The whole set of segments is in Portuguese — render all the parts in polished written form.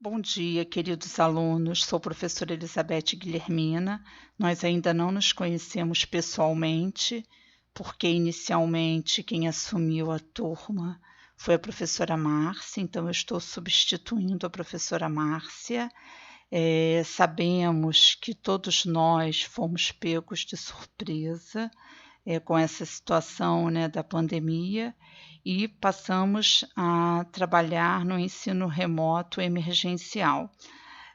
Bom dia, queridos alunos. Sou professora Elizabeth Guilhermina. Nós ainda não nos conhecemos pessoalmente, porque inicialmente quem assumiu a turma foi a professora Márcia, então eu estou substituindo a professora Márcia. Sabemos que todos nós fomos pegos de surpresa com essa situação, né, da pandemia, e passamos a trabalhar no ensino remoto emergencial.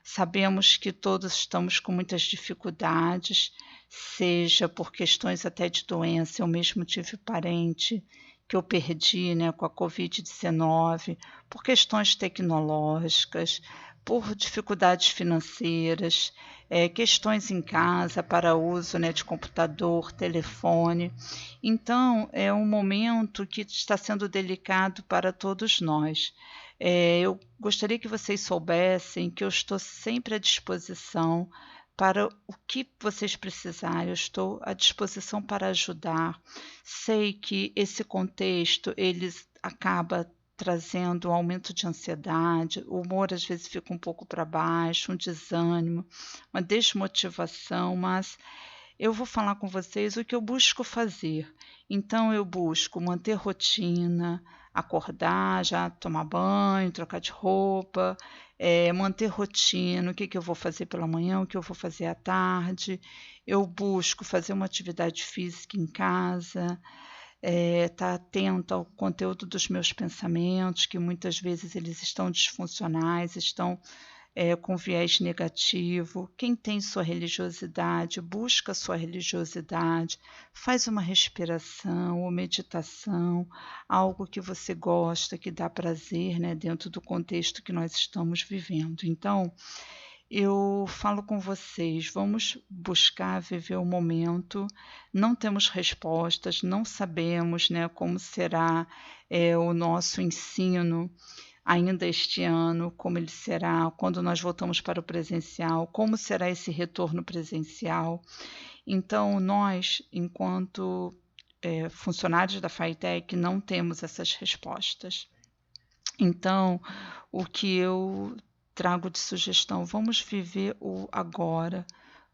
Sabemos que todos estamos com muitas dificuldades, seja por questões até de doença. Eu mesmo tive parente que eu perdi, né, com a Covid-19, por questões tecnológicas, por dificuldades financeiras, questões em casa para uso, né, de computador, telefone. Então, é um momento que está sendo delicado para todos nós. Eu gostaria que vocês soubessem que eu estou sempre à disposição para o que vocês precisarem. Eu estou à disposição para ajudar. Sei que esse contexto ele acaba trazendo um aumento de ansiedade, o humor às vezes fica um pouco para baixo, um desânimo, uma desmotivação, mas eu vou falar com vocês o que eu busco fazer. Então eu busco manter rotina, acordar, já tomar banho, trocar de roupa, manter rotina, o que eu vou fazer pela manhã, o que eu vou fazer à tarde. Eu busco fazer uma atividade física em casa, estar atento ao conteúdo dos meus pensamentos, que muitas vezes eles estão disfuncionais, estão com viés negativo. Quem tem sua religiosidade, busca sua religiosidade, faz uma respiração ou meditação, algo que você gosta, que dá prazer, né, dentro do contexto que nós estamos vivendo. Então, eu falo com vocês, vamos buscar viver o momento. Não temos respostas, não sabemos, né, como será o nosso ensino ainda este ano, como ele será, quando nós voltamos para o presencial, como será esse retorno presencial. Então, nós, enquanto funcionários da FATEC, não temos essas respostas. Então, o que eu trago de sugestão, vamos viver o agora,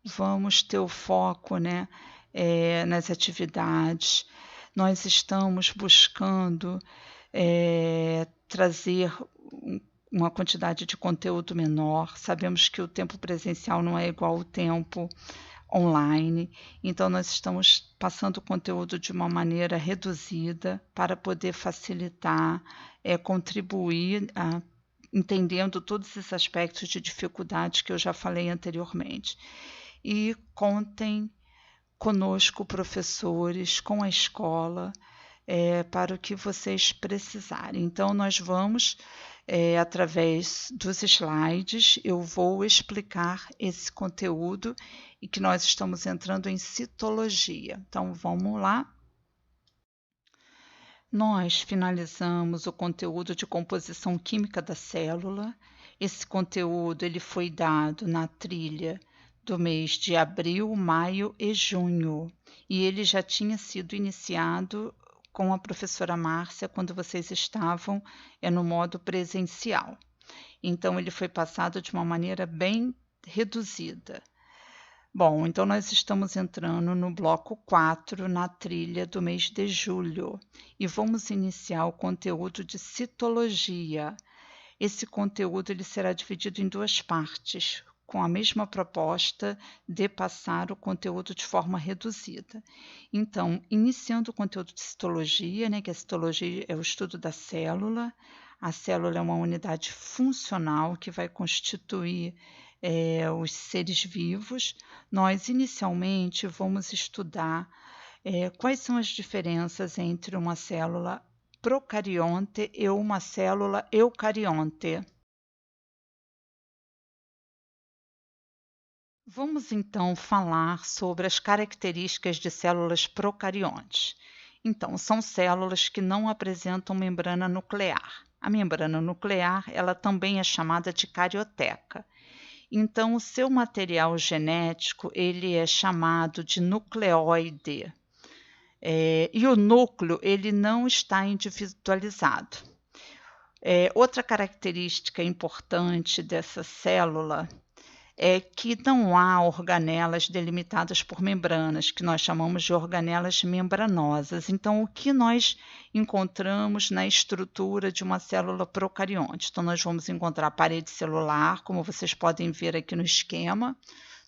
vamos ter o foco, né, nas atividades. Nós estamos buscando trazer uma quantidade de conteúdo menor. Sabemos que o tempo presencial não é igual ao tempo online, então nós estamos passando o conteúdo de uma maneira reduzida para poder facilitar, contribuir entendendo todos esses aspectos de dificuldade que eu já falei anteriormente. E contem conosco, professores, com a escola, para o que vocês precisarem. Então, nós vamos, através dos slides, eu vou explicar esse conteúdo e que nós estamos entrando em citologia. Então, vamos lá. Nós finalizamos o conteúdo de composição química da célula. Esse conteúdo ele foi dado na trilha do mês de abril, maio e junho, e ele já tinha sido iniciado com a professora Márcia quando vocês estavam no modo presencial. Então, ele foi passado de uma maneira bem reduzida. Bom, então nós estamos entrando no bloco 4, na trilha do mês de julho, e vamos iniciar o conteúdo de citologia. Esse conteúdo ele será dividido em duas partes, com a mesma proposta de passar o conteúdo de forma reduzida. Então, iniciando o conteúdo de citologia, né, que a citologia é o estudo da célula. A célula é uma unidade funcional que vai constituir os seres vivos. Nós, inicialmente, vamos estudar quais são as diferenças entre uma célula procarionte e uma célula eucarionte. Vamos então falar sobre as características de células procariontes. Então, são células que não apresentam membrana nuclear. A membrana nuclear, ela também é chamada de carioteca. Então, o seu material genético, ele é chamado de nucleoide. E o núcleo, ele não está individualizado. Outra característica importante dessa célula é que não há organelas delimitadas por membranas, que nós chamamos de organelas membranosas. Então, o que nós encontramos na estrutura de uma célula procarionte? Então, nós vamos encontrar a parede celular, como vocês podem ver aqui no esquema.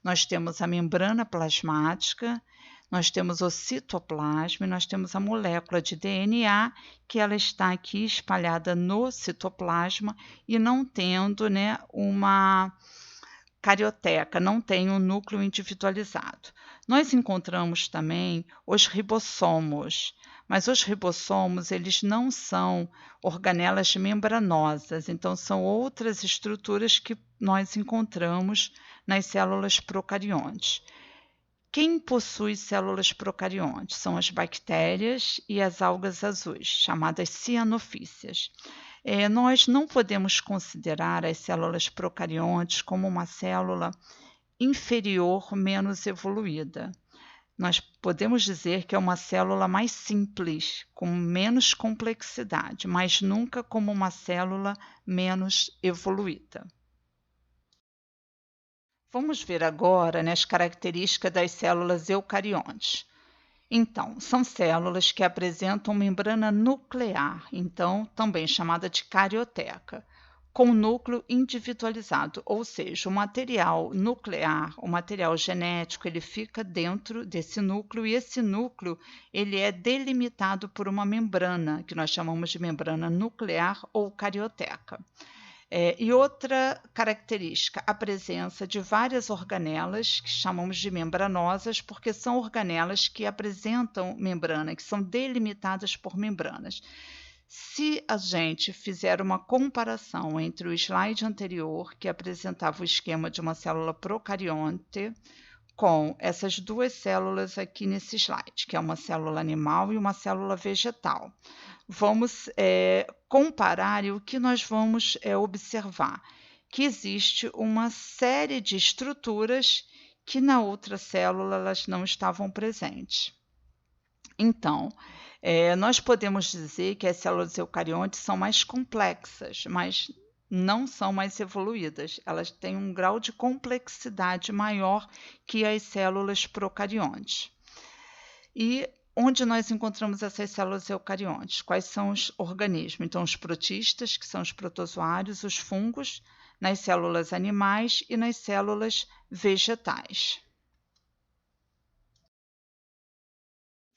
Nós temos a membrana plasmática, nós temos o citoplasma e nós temos a molécula de DNA, que ela está aqui espalhada no citoplasma e não tendo, né, uma carioteca, não tem um núcleo individualizado. Nós encontramos também os ribossomos, mas os ribossomos eles não são organelas membranosas, então são outras estruturas que nós encontramos nas células procariontes. Quem possui células procariontes são as bactérias e as algas azuis, chamadas cianofícias. Nós não podemos considerar as células procariontes como uma célula inferior, menos evoluída. Nós podemos dizer que é uma célula mais simples, com menos complexidade, mas nunca como uma célula menos evoluída. Vamos ver agora, né, as características das células eucariontes. Então, são células que apresentam membrana nuclear, então também chamada de carioteca, com núcleo individualizado, ou seja, o material nuclear, o material genético, ele fica dentro desse núcleo e esse núcleo ele é delimitado por uma membrana, que nós chamamos de membrana nuclear ou carioteca. E outra característica, a presença de várias organelas, que chamamos de membranosas, porque são organelas que apresentam membrana, que são delimitadas por membranas. Se a gente fizer uma comparação entre o slide anterior, que apresentava o esquema de uma célula procarionte, com essas duas células aqui nesse slide, que é uma célula animal e uma célula vegetal. Vamos comparar e o que nós vamos observar? Que existe uma série de estruturas que na outra célula elas não estavam presentes. Então, nós podemos dizer que as células eucariontes são mais complexas, mas não são mais evoluídas. Elas têm um grau de complexidade maior que as células procariontes. E onde nós encontramos essas células eucariontes? Quais são os organismos? Então, os protistas, que são os protozoários, os fungos, nas células animais e nas células vegetais.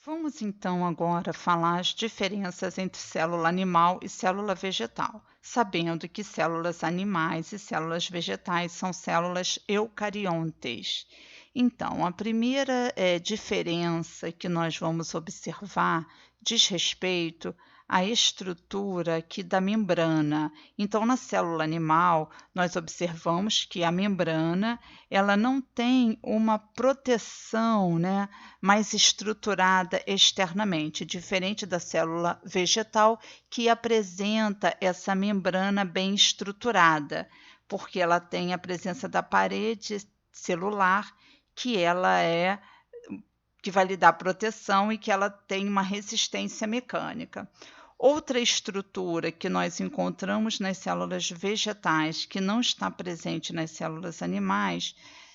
Vamos então agora falar as diferenças entre célula animal e célula vegetal, sabendo que células animais e células vegetais são células eucariontes. Então, a primeira diferença que nós vamos observar diz respeito à estrutura aqui da membrana. Então, na célula animal, nós observamos que a membrana ela não tem uma proteção, né, mais estruturada externamente, diferente da célula vegetal, que apresenta essa membrana bem estruturada, porque ela tem a presença da parede celular, que vai lhe dar proteção e que ela tem uma resistência mecânica. Outra estrutura que nós encontramos nas células vegetais, que não está presente nas células animais,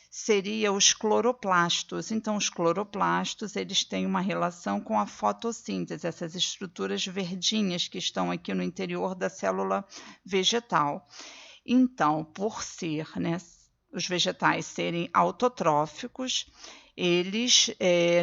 seria os cloroplastos. Então, os cloroplastos eles têm uma relação com a fotossíntese, essas estruturas verdinhas que estão aqui no interior da célula vegetal. Então, por ser, né, os vegetais serem autotróficos, eles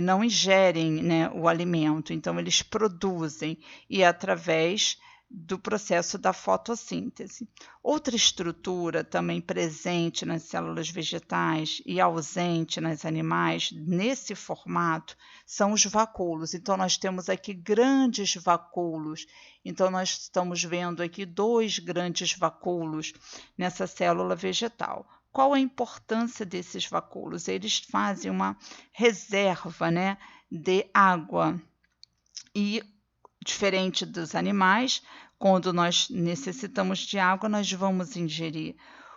não ingerem, né, o alimento, então eles produzem e através do processo da fotossíntese. Outra estrutura também presente nas células vegetais e ausente nas animais, nesse formato, são os vacúolos. Então, nós temos aqui grandes vacúolos. Então, nós estamos vendo aqui 2 grandes vacúolos nessa célula vegetal. Qual a importância desses vacúolos? Eles fazem uma reserva, né, de água e, diferente dos animais, quando nós necessitamos de água, nós vamos ingerir.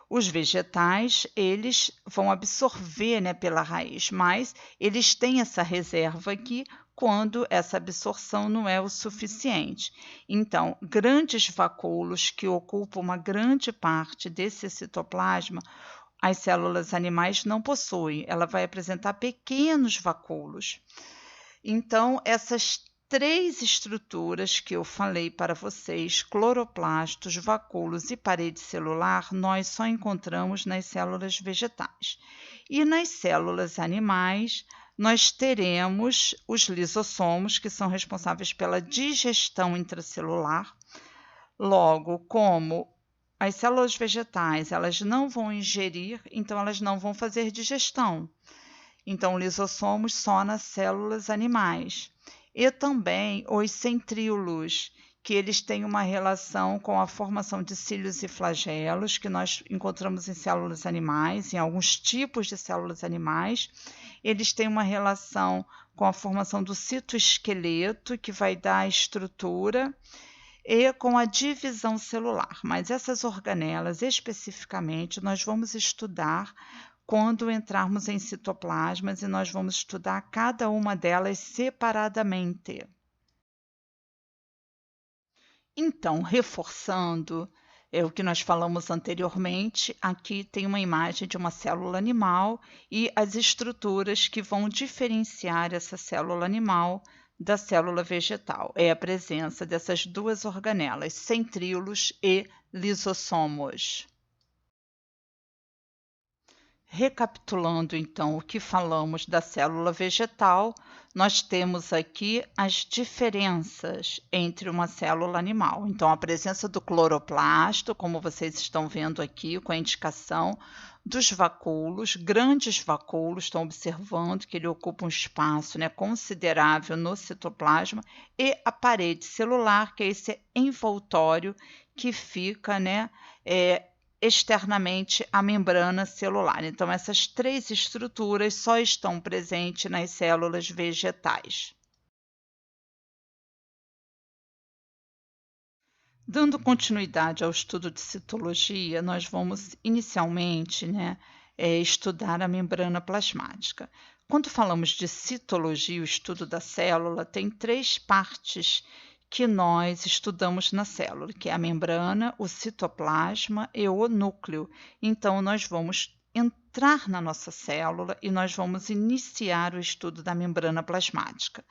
Os vegetais, eles vão absorver, né, pela raiz, mas eles têm essa reserva aqui quando essa absorção não é o suficiente. Então, grandes vacúolos que ocupam uma grande parte desse citoplasma, as células animais não possuem, ela vai apresentar pequenos vacúolos. Então, essas três estruturas que eu falei para vocês, cloroplastos, vacúolos e parede celular, nós só encontramos nas células vegetais. E nas células animais, nós teremos os lisossomos, que são responsáveis pela digestão intracelular. Logo, como as células vegetais, elas não vão ingerir, então elas não vão fazer digestão. Então, lisossomos só nas células animais. E também os centríolos, que eles têm uma relação com a formação de cílios e flagelos, que nós encontramos em células animais, em alguns tipos de células animais. Eles têm uma relação com a formação do citoesqueleto, que vai dar a estrutura, e com a divisão celular. Mas essas organelas, especificamente, nós vamos estudar quando entrarmos em citoplasmas e nós vamos estudar cada uma delas separadamente. Então, reforçando o que nós falamos anteriormente, aqui tem uma imagem de uma célula animal e as estruturas que vão diferenciar essa célula animal da célula vegetal. É a presença dessas duas organelas, centríolos e lisossomos. Recapitulando, então, o que falamos da célula vegetal, nós temos aqui as diferenças entre uma célula animal. Então, a presença do cloroplasto, como vocês estão vendo aqui, com a indicação dos vacúolos, grandes vacúolos, estão observando que ele ocupa um espaço, né, considerável no citoplasma, e a parede celular, que é esse envoltório que fica, né, externamente à membrana celular. Então, essas três estruturas só estão presentes nas células vegetais. Dando continuidade ao estudo de citologia, nós vamos inicialmente, estudar a membrana plasmática. Quando falamos de citologia, o estudo da célula, tem três partes que nós estudamos na célula, que é a membrana, o citoplasma e o núcleo. Então, nós vamos entrar na nossa célula e nós vamos iniciar o estudo da membrana plasmática.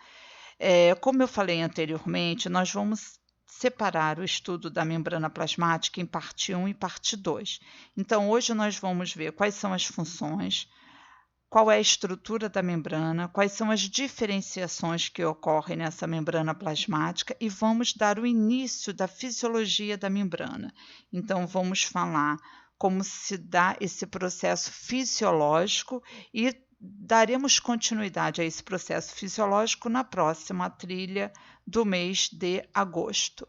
Como eu falei anteriormente, nós vamos separar o estudo da membrana plasmática em parte 1 e parte 2. Então, hoje nós vamos ver quais são as funções, qual é a estrutura da membrana, quais são as diferenciações que ocorrem nessa membrana plasmática e vamos dar o início da fisiologia da membrana. Então, vamos falar como se dá esse processo fisiológico e daremos continuidade a esse processo fisiológico na próxima trilha do mês de agosto.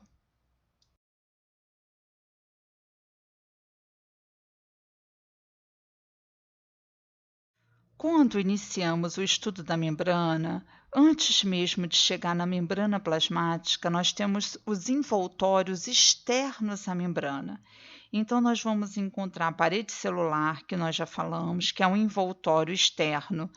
Quando iniciamos o estudo da membrana, antes mesmo de chegar na membrana plasmática, nós temos os envoltórios externos à membrana. Então, nós vamos encontrar a parede celular, que nós já falamos, que é um envoltório externo,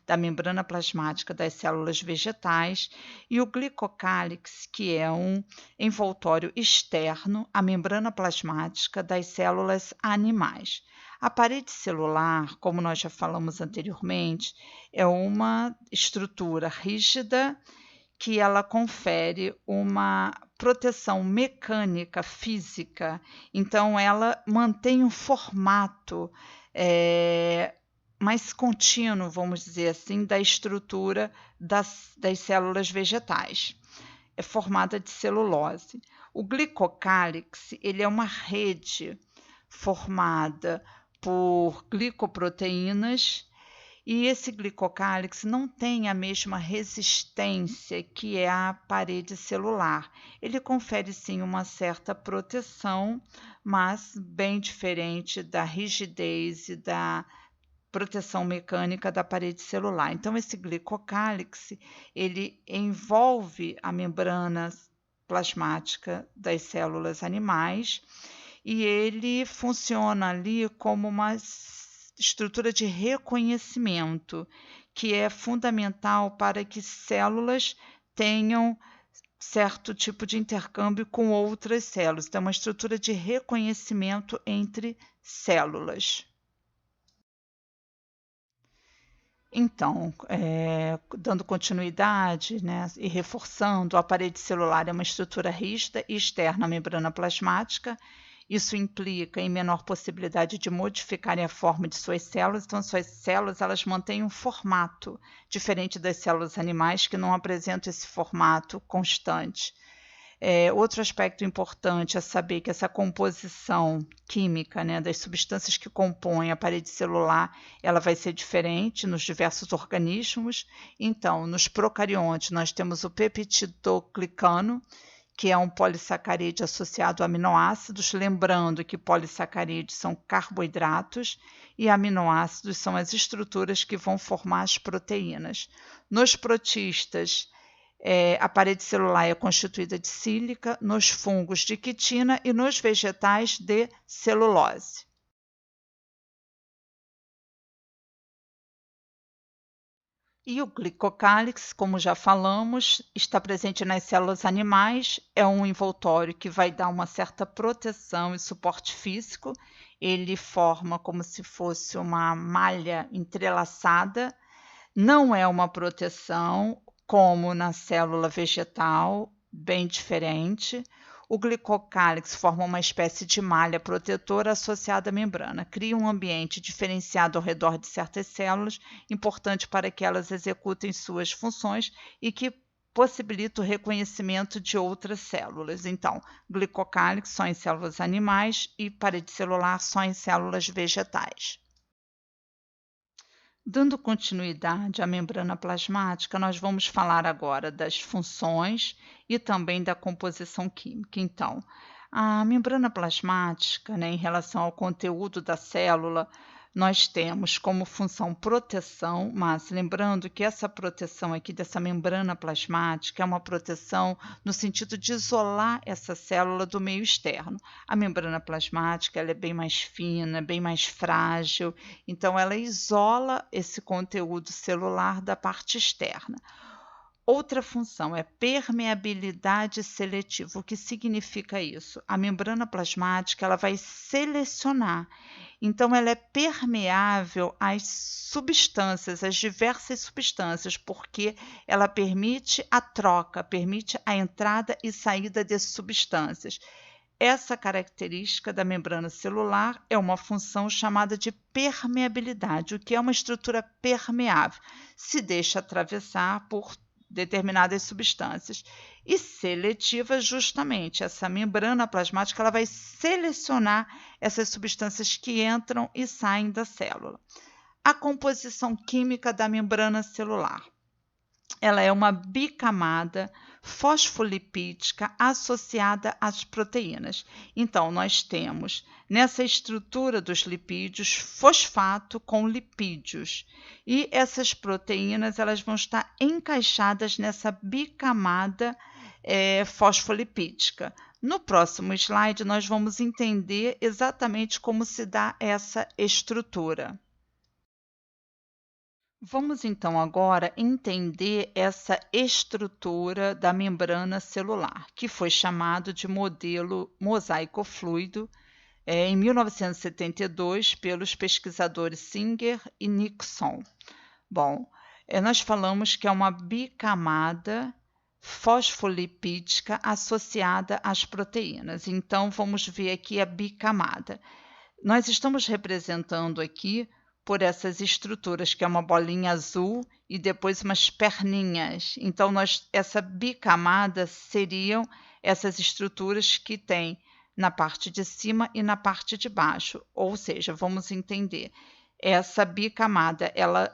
da membrana plasmática das células vegetais, e o glicocálix, que é um envoltório externo à membrana plasmática das células animais. A parede celular, como nós já falamos anteriormente, é uma estrutura rígida que ela confere uma proteção mecânica, física. Então, ela mantém um formato mais contínuo, vamos dizer assim, da estrutura das células vegetais. É formada de celulose. O glicocálix, ele é uma rede formada por glicoproteínas, e esse glicocálix não tem a mesma resistência que é a parede celular. Ele confere sim uma certa proteção, mas bem diferente da rigidez e da proteção mecânica da parede celular. Então, esse glicocálix, ele envolve a membrana plasmática das células animais, e ele funciona ali como uma estrutura de reconhecimento que é fundamental para que células tenham certo tipo de intercâmbio com outras células. Então, é uma estrutura de reconhecimento entre células. Então, dando continuidade, né, e reforçando, a parede celular é uma estrutura rígida e externa à membrana plasmática. Isso implica em menor possibilidade de modificarem a forma de suas células. Então, suas células elas mantêm um formato diferente das células animais, que não apresentam esse formato constante. Outro aspecto importante é saber que essa composição química, né, das substâncias que compõem a parede celular, ela vai ser diferente nos diversos organismos. Então, nos procariontes, nós temos o peptidoglicano, que é um polissacarídeo associado a aminoácidos, lembrando que polissacarídeos são carboidratos e aminoácidos são as estruturas que vão formar as proteínas. Nos protistas, a parede celular é constituída de sílica, nos fungos de quitina e nos vegetais de celulose. E o glicocálix, como já falamos, está presente nas células animais, é um envoltório que vai dar uma certa proteção e suporte físico. Ele forma como se fosse uma malha entrelaçada, não é uma proteção como na célula vegetal, bem diferente. O glicocálix forma uma espécie de malha protetora associada à membrana, cria um ambiente diferenciado ao redor de certas células, importante para que elas executem suas funções e que possibilita o reconhecimento de outras células. Então, glicocálix só em células animais e parede celular só em células vegetais. Dando continuidade à membrana plasmática, nós vamos falar agora das funções e também da composição química. Então, a membrana plasmática, né, em relação ao conteúdo da célula, nós temos como função proteção, mas lembrando que essa proteção aqui dessa membrana plasmática é uma proteção no sentido de isolar essa célula do meio externo. A membrana plasmática ela é bem mais fina, bem mais frágil, então ela isola esse conteúdo celular da parte externa. Outra função é permeabilidade seletiva. O que significa isso? A membrana plasmática ela vai selecionar. Então, ela é permeável às substâncias, às diversas substâncias, porque ela permite a troca, permite a entrada e saída de substâncias. Essa característica da membrana celular é uma função chamada de permeabilidade, o que é uma estrutura permeável, se deixa atravessar por determinadas substâncias. E seletiva, justamente, essa membrana plasmática ela vai selecionar essas substâncias que entram e saem da célula. A composição química da membrana celular. Ela é uma bicamada fosfolipídica associada às proteínas. Então, nós temos nessa estrutura dos lipídios fosfato com lipídios. E essas proteínas elas vão estar encaixadas nessa bicamada fosfolipídica. No próximo slide, nós vamos entender exatamente como se dá essa estrutura. Vamos então agora entender essa estrutura da membrana celular, que foi chamado de modelo mosaico fluido em 1972 pelos pesquisadores Singer e Nixon. Bom, nós falamos que é uma bicamada fosfolipídica associada às proteínas. Então, vamos ver aqui a bicamada. Nós estamos representando aqui por essas estruturas, que é uma bolinha azul e depois umas perninhas. Então, essa bicamada seriam essas estruturas que tem na parte de cima e na parte de baixo. Ou seja, vamos entender, essa bicamada ela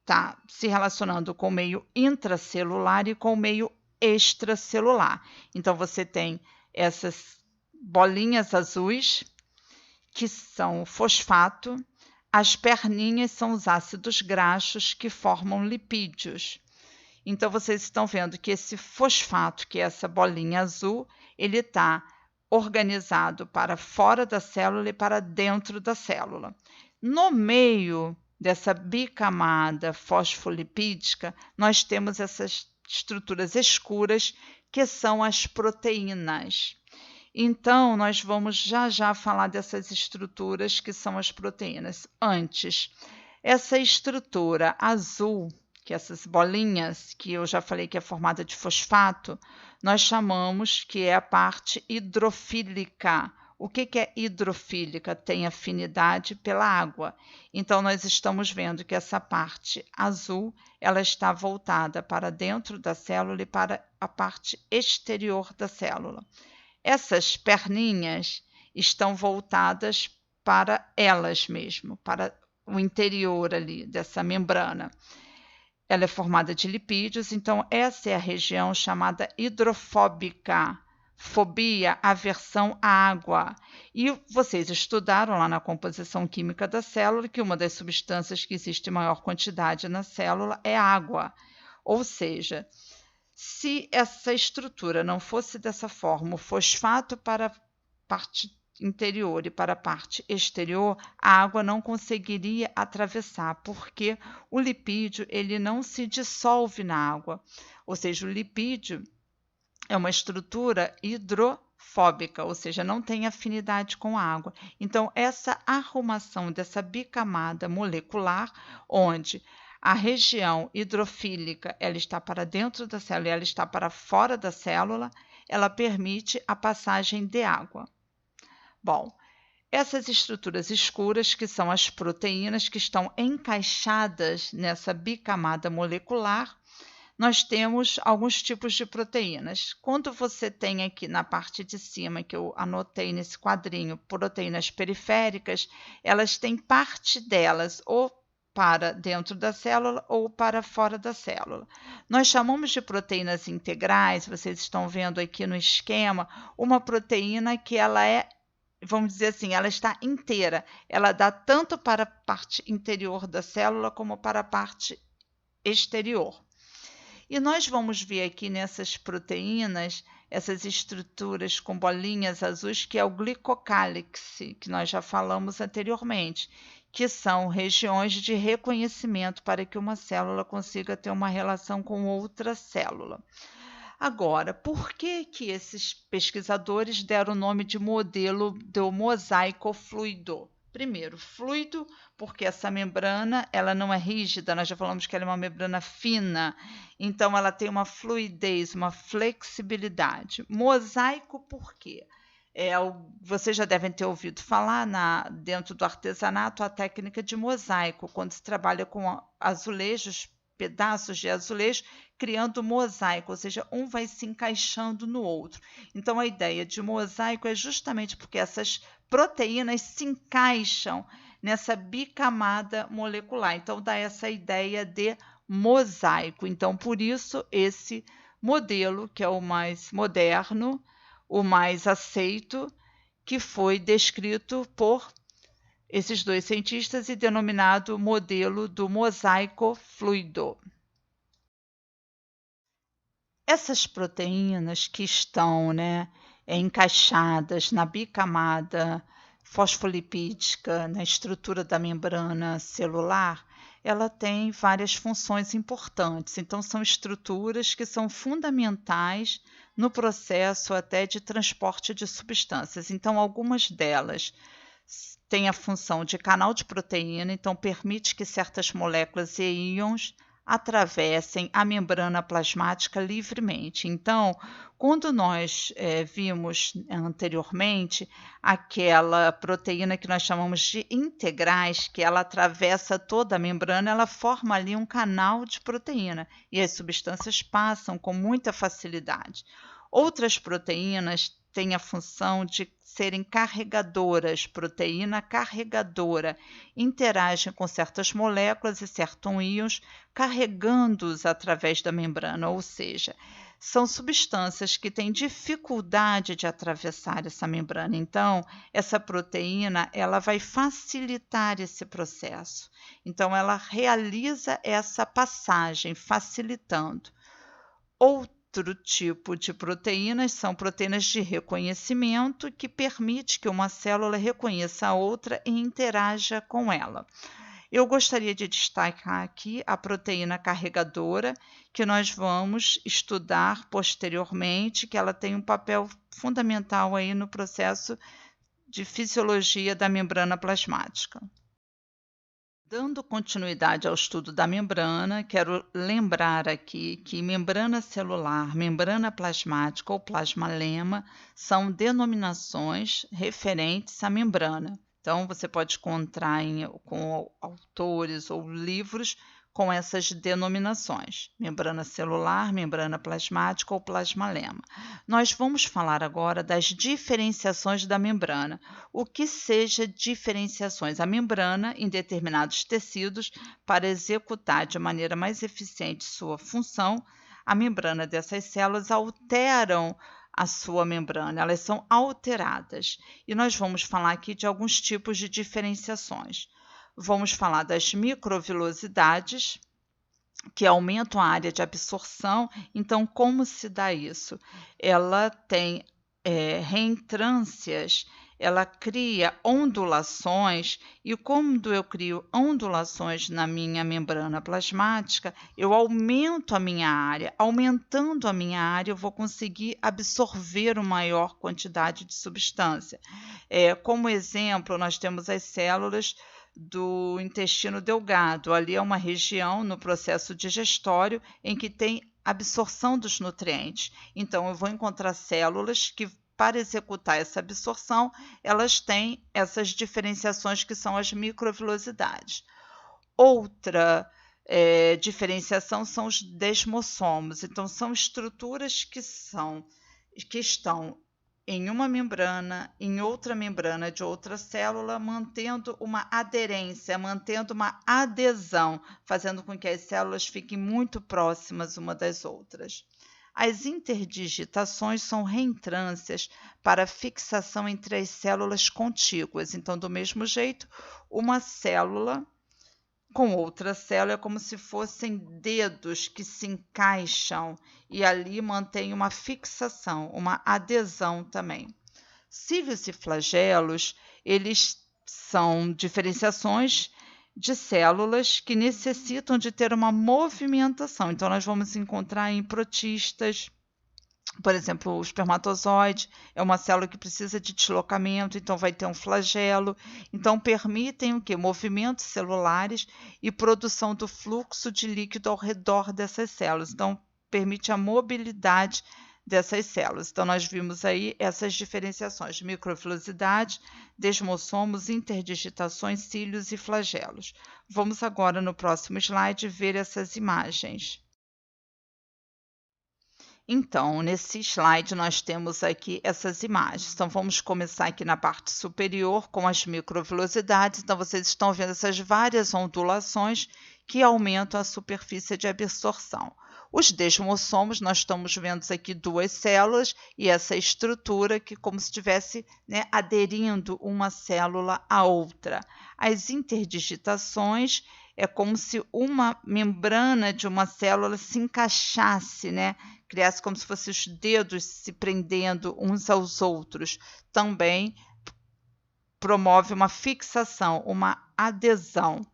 está se relacionando com o meio intracelular e com o meio extracelular. Então, você tem essas bolinhas azuis, que são o fosfato. As perninhas são os ácidos graxos que formam lipídios. Então, vocês estão vendo que esse fosfato, que é essa bolinha azul, ele está organizado para fora da célula e para dentro da célula. No meio dessa bicamada fosfolipídica, nós temos essas estruturas escuras, que são as proteínas. Então, nós vamos já falar dessas estruturas que são as proteínas. Antes, essa estrutura azul, que essas bolinhas, que eu já falei que é formada de fosfato, nós chamamos que é a parte hidrofílica. O que é hidrofílica? Tem afinidade pela água. Então, nós estamos vendo que essa parte azul, ela está voltada para dentro da célula e para a parte exterior da célula. Essas perninhas estão voltadas para elas mesmo, para o interior ali dessa membrana. Ela é formada de lipídios, então essa é a região chamada hidrofóbica. Fobia, aversão à água. E vocês estudaram lá na composição química da célula que uma das substâncias que existe em maior quantidade na célula é água. Ou seja, se essa estrutura não fosse dessa forma, o fosfato para a parte interior e para a parte exterior, a água não conseguiria atravessar, porque o lipídio ele não se dissolve na água. Ou seja, o lipídio é uma estrutura hidrofóbica, ou seja, não tem afinidade com a água. Então, essa arrumação dessa bicamada molecular, onde a região hidrofílica ela está para dentro da célula e ela está para fora da célula, ela permite a passagem de água. Bom, essas estruturas escuras, que são as proteínas que estão encaixadas nessa bicamada molecular, nós temos alguns tipos de proteínas. Quando você tem aqui na parte de cima, que eu anotei nesse quadrinho, proteínas periféricas, elas têm parte delas ou para dentro da célula ou para fora da célula. Nós chamamos de proteínas integrais, vocês estão vendo aqui no esquema, uma proteína que ela é, vamos dizer assim, ela está inteira. Ela dá tanto para a parte interior da célula como para a parte exterior. E nós vamos ver aqui nessas proteínas, essas estruturas com bolinhas azuis, que é o glicocálix, que nós já falamos anteriormente, que são regiões de reconhecimento para que uma célula consiga ter uma relação com outra célula. Agora, por que esses pesquisadores deram o nome de modelo do mosaico fluido? Primeiro, fluido, porque essa membrana ela não é rígida, nós já falamos que ela é uma membrana fina, então ela tem uma fluidez, uma flexibilidade. Mosaico, por quê? Vocês já devem ter ouvido falar dentro do artesanato a técnica de mosaico, quando se trabalha com azulejos, pedaços de azulejo, criando mosaico, ou seja, um vai se encaixando no outro. Então, a ideia de mosaico é justamente porque essas proteínas se encaixam nessa bicamada molecular. Então, dá essa ideia de mosaico. Então, por isso, esse modelo, que é o mais moderno, o mais aceito, que foi descrito por esses dois cientistas e denominado modelo do mosaico fluido. Essas proteínas que estão encaixadas na bicamada fosfolipídica, na estrutura da membrana celular, ela tem várias funções importantes. Então, são estruturas que são fundamentais no processo até de transporte de substâncias. Então, algumas delas têm a função de canal de proteína, então permite que certas moléculas e íons atravessem a membrana plasmática livremente. Então, quando nós vimos anteriormente aquela proteína que nós chamamos de integrais, que ela atravessa toda a membrana, ela forma ali um canal de proteína e as substâncias passam com muita facilidade. Outras proteínas têm a função de serem carregadoras, proteína carregadora, interagem com certas moléculas e certos íons, carregando-os através da membrana, ou seja, são substâncias que têm dificuldade de atravessar essa membrana. Então, essa proteína ela vai facilitar esse processo. Então, ela realiza essa passagem, facilitando. Outro tipo de proteínas são proteínas de reconhecimento, que permite que uma célula reconheça a outra e interaja com ela. Eu gostaria de destacar aqui a proteína carregadora, que nós vamos estudar posteriormente, que ela tem um papel fundamental aí no processo de fisiologia da membrana plasmática. Dando continuidade ao estudo da membrana, quero lembrar aqui que membrana celular, membrana plasmática ou plasmalema são denominações referentes à membrana. Então, você pode encontrar com autores ou livros com essas denominações: membrana celular, membrana plasmática ou plasmalema. Nós vamos falar agora das diferenciações da membrana. O que seja diferenciações? A membrana, em determinados tecidos, para executar de maneira mais eficiente sua função, a membrana dessas células alteram a sua membrana, elas são alteradas. E nós vamos falar aqui de alguns tipos de diferenciações. Vamos falar das microvilosidades, que aumentam a área de absorção. Então, como se dá isso? Ela tem reentrâncias, ela cria ondulações, e quando eu crio ondulações na minha membrana plasmática, eu aumento a minha área. Aumentando a minha área, eu vou conseguir absorver uma maior quantidade de substância. Como exemplo, nós temos as células do intestino delgado. Ali é uma região no processo digestório em que tem absorção dos nutrientes. Então, eu vou encontrar células que, para executar essa absorção, elas têm essas diferenciações que são as microvilosidades. Outra diferenciação são os desmossomos. Então, são estruturas que estão em uma membrana, em outra membrana de outra célula, mantendo uma aderência, mantendo uma adesão, fazendo com que as células fiquem muito próximas uma das outras. As interdigitações são reentrâncias para fixação entre as células contíguas. Então, do mesmo jeito, uma célula com outra célula é como se fossem dedos que se encaixam e ali mantém uma fixação, uma adesão também. Cílios e flagelos, eles são diferenciações de células que necessitam de ter uma movimentação. Então, nós vamos encontrar em protistas. Por exemplo, o espermatozoide é uma célula que precisa de deslocamento, então vai ter um flagelo. Então, permitem o quê? Movimentos celulares e produção do fluxo de líquido ao redor dessas células. Então, permite a mobilidade dessas células. Então, nós vimos aí essas diferenciações: microvilosidade, desmossomos, interdigitações, cílios e flagelos. Vamos agora, no próximo slide, ver essas imagens. Então, nesse slide, nós temos aqui essas imagens. Então, vamos começar aqui na parte superior com as microvilosidades. Então, vocês estão vendo essas várias ondulações que aumentam a superfície de absorção. Os desmossomos, nós estamos vendo aqui duas células e essa estrutura que como se estivesse aderindo uma célula à outra. As interdigitações é como se uma membrana de uma célula se encaixasse, criasse como se fossem os dedos se prendendo uns aos outros. Também promove uma fixação, uma adesão.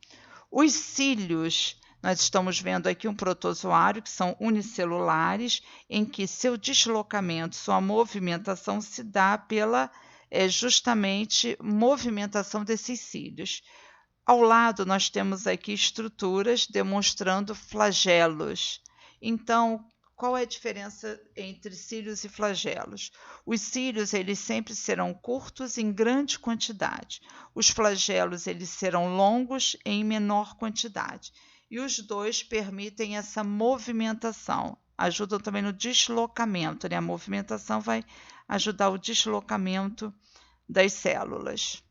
Os cílios, nós estamos vendo aqui um protozoário que são unicelulares, em que seu deslocamento, sua movimentação se dá pela justamente movimentação desses cílios. Ao lado, nós temos aqui estruturas demonstrando flagelos. Então, qual é a diferença entre cílios e flagelos? Os cílios, eles sempre serão curtos em grande quantidade. Os flagelos, eles serão longos em menor quantidade. E os dois permitem essa movimentação, ajudam também no deslocamento, A movimentação vai ajudar o deslocamento das células.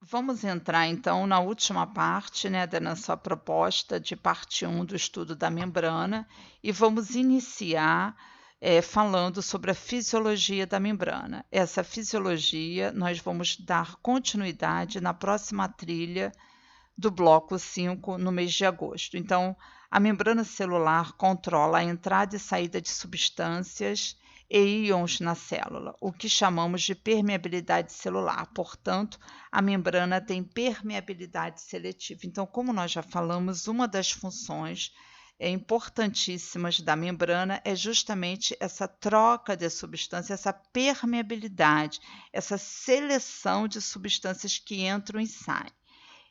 Vamos entrar, então, na última parte da nossa proposta de parte 1 do estudo da membrana e vamos iniciar falando sobre a fisiologia da membrana. Essa fisiologia nós vamos dar continuidade na próxima trilha do bloco 5, no mês de agosto. Então, a membrana celular controla a entrada e saída de substâncias e íons na célula, o que chamamos de permeabilidade celular. Portanto, a membrana tem permeabilidade seletiva. Então, como nós já falamos, uma das funções importantíssimas da membrana é justamente essa troca de substâncias, essa permeabilidade, essa seleção de substâncias que entram e saem.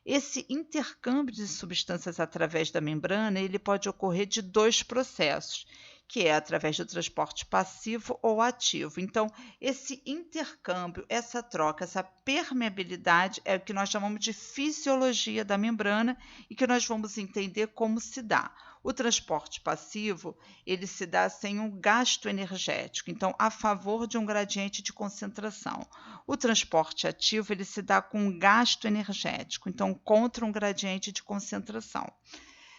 Esse intercâmbio de substâncias através da membrana, ele pode ocorrer de dois processos, que é através do transporte passivo ou ativo. Então, esse intercâmbio, essa troca, essa permeabilidade é o que nós chamamos de fisiologia da membrana e que nós vamos entender como se dá. O transporte passivo, ele se dá sem um gasto energético, então a favor de um gradiente de concentração. O transporte ativo, ele se dá com um gasto energético, então contra um gradiente de concentração.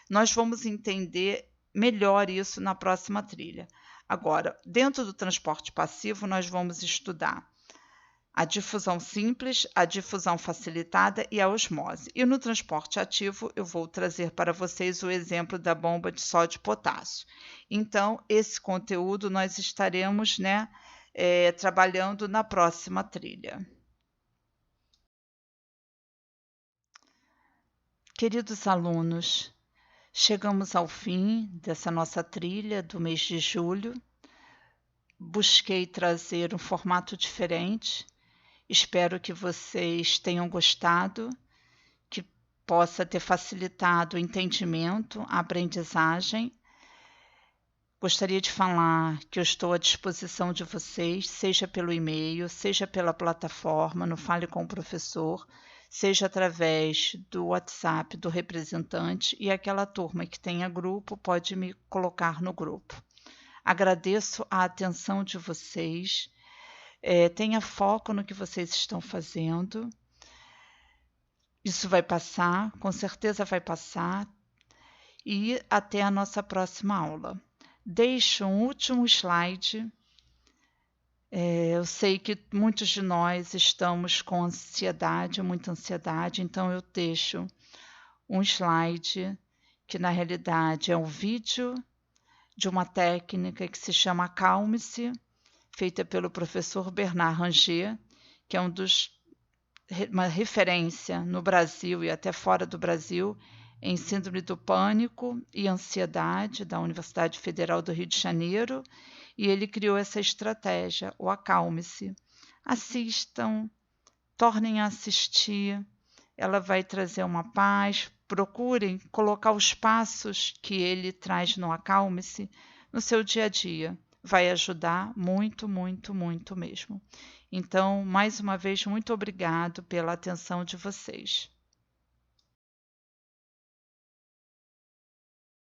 Nós vamos entender melhor isso na próxima trilha. Agora, dentro do transporte passivo, nós vamos estudar a difusão simples, a difusão facilitada e a osmose. E no transporte ativo, eu vou trazer para vocês o exemplo da bomba de sódio e potássio. Então, esse conteúdo nós estaremos trabalhando na próxima trilha. Queridos alunos, chegamos ao fim dessa nossa trilha do mês de julho. Busquei trazer um formato diferente. Espero que vocês tenham gostado, que possa ter facilitado o entendimento, a aprendizagem. Gostaria de falar que eu estou à disposição de vocês, seja pelo e-mail, seja pela plataforma no Fale com o Professor, seja através do WhatsApp do representante, e aquela turma que tenha grupo pode me colocar no grupo. Agradeço a atenção de vocês, tenha foco no que vocês estão fazendo. Isso vai passar, com certeza vai passar, e até a nossa próxima aula. Deixo um último slide. Eu sei que muitos de nós estamos com ansiedade, muita ansiedade, então eu deixo um slide que na realidade é um vídeo de uma técnica que se chama Acalme-se, feita pelo professor Bernard Ranger, que é uma referência no Brasil e até fora do Brasil em síndrome do pânico e ansiedade, da Universidade Federal do Rio de Janeiro, e ele criou essa estratégia, o Acalme-se. Assistam, tornem a assistir, ela vai trazer uma paz. Procurem colocar os passos que ele traz no Acalme-se no seu dia a dia. Vai ajudar muito, muito, muito mesmo. Então, mais uma vez, muito obrigado pela atenção de vocês.